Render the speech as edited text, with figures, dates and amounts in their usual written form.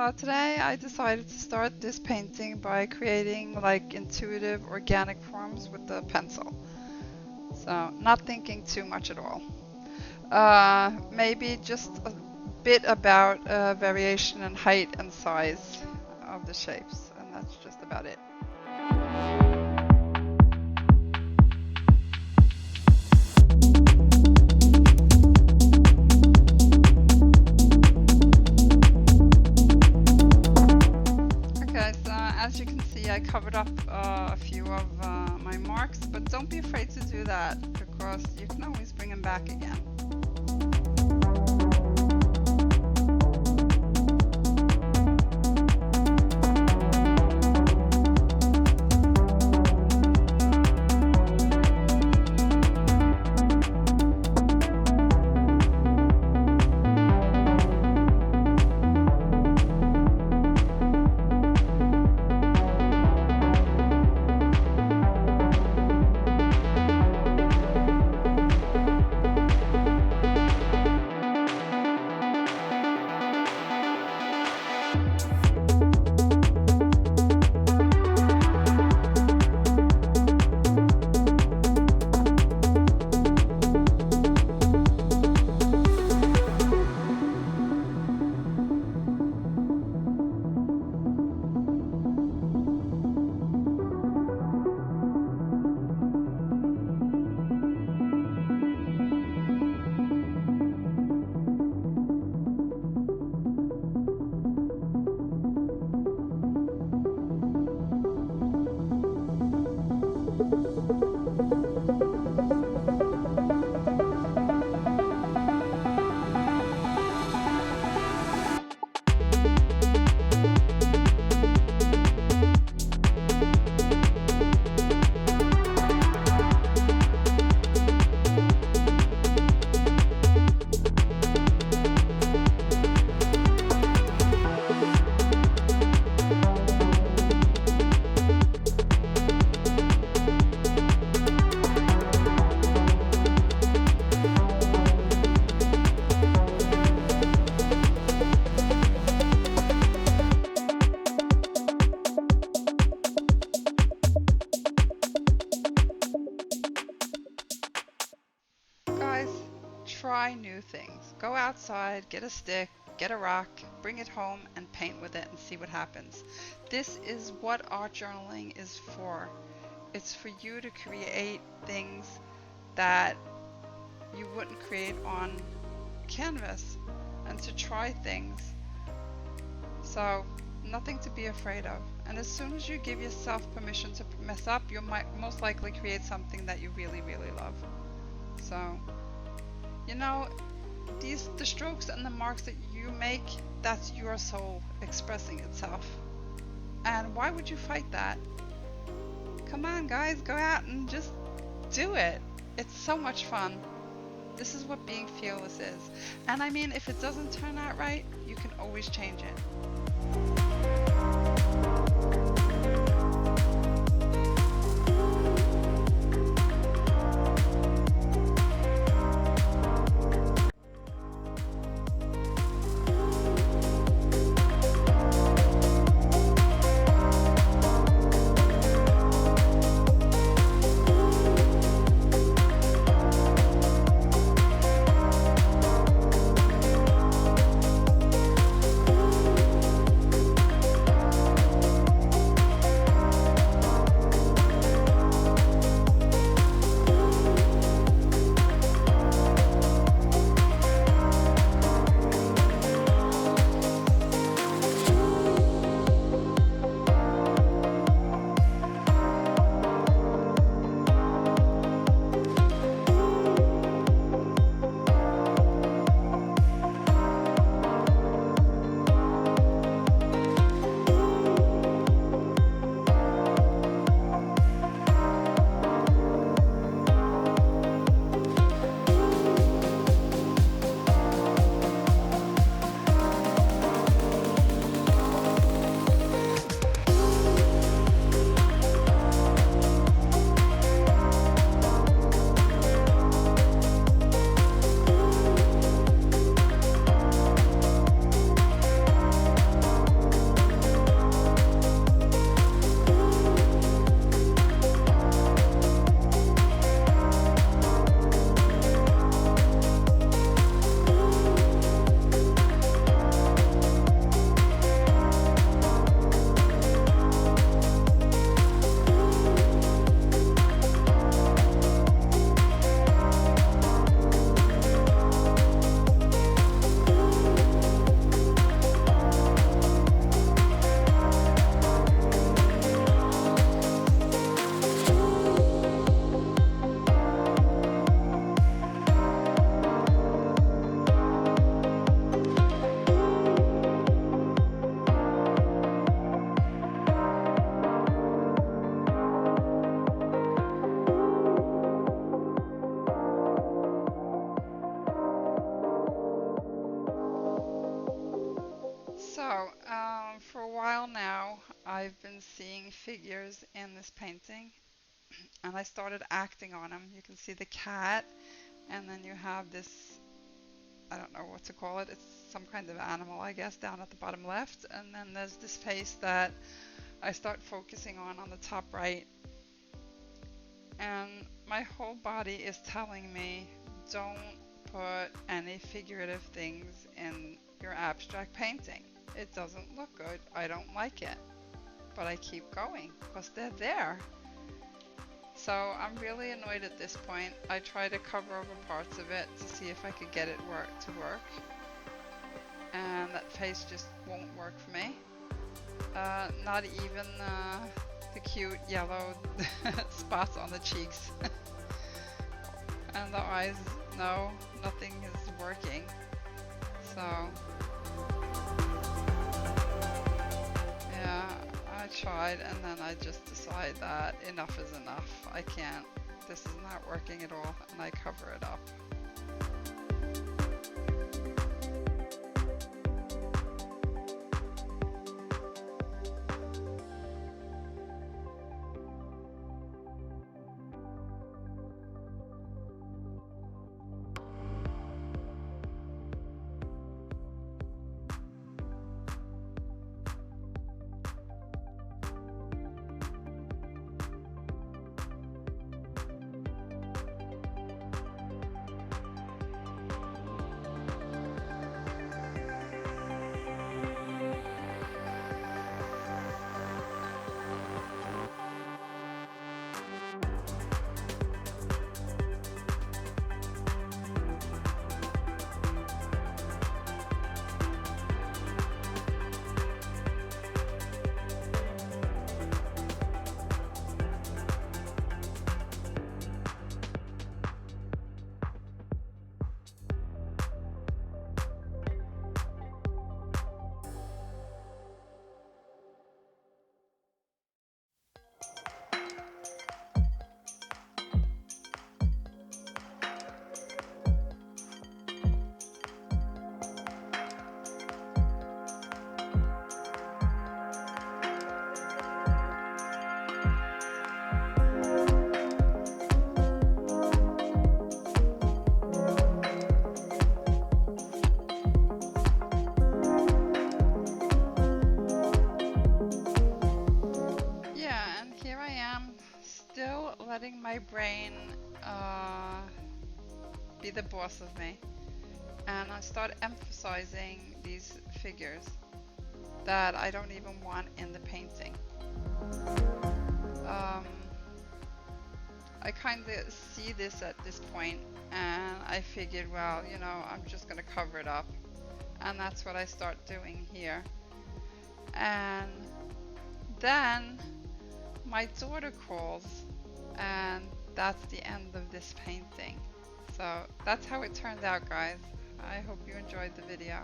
So today I decided to start this painting by creating like intuitive organic forms with the pencil. So not thinking too much at all. Maybe just a bit about variation in height and size of the shapes, and that's just about it. Okay, so as you can see, I covered up a few of my marks, but don't be afraid to do that because you can always bring them back again. Guys, try new things. Go outside, get a stick, get a rock, bring it home and paint with it and see what happens. This is what art journaling is for. It's for you to create things that you wouldn't create on canvas and to try things. So nothing to be afraid of. And as soon as you give yourself permission to mess up, you'll most likely create something that you really, really love. So, you know, the strokes and the marks that you make, that's your soul expressing itself. And why would you fight that? Come on guys, go out and just do it. It's so much fun. This is what being fearless is. And I mean, if it doesn't turn out right, you can always change it. I've been seeing figures in this painting and I started acting on them. You can see the cat, and then you have this, I don't know what to call it, it's some kind of animal I guess down at the bottom left, and then there's this face that I start focusing on the top right, and my whole body is telling me don't put any figurative things in your abstract painting. It doesn't look good, I don't like it, but I keep going because they're there. So I'm really annoyed at this point. I try to cover over parts of it to see if I could get it to work. And that face just won't work for me. Not even the cute yellow spots on the cheeks. And the eyes, no, nothing is working. So yeah, I tried, and then I just decide that enough is enough. I can't, this is not working at all, and I cover it up. Letting my brain be the boss of me, and I start emphasizing these figures that I don't even want in the painting. I kind of see this at this point, and I figured, well, you know, I'm just gonna cover it up, and that's what I start doing here. And then my daughter calls, and that's the end of this painting. So that's how it turned out, guys. I hope you enjoyed the video.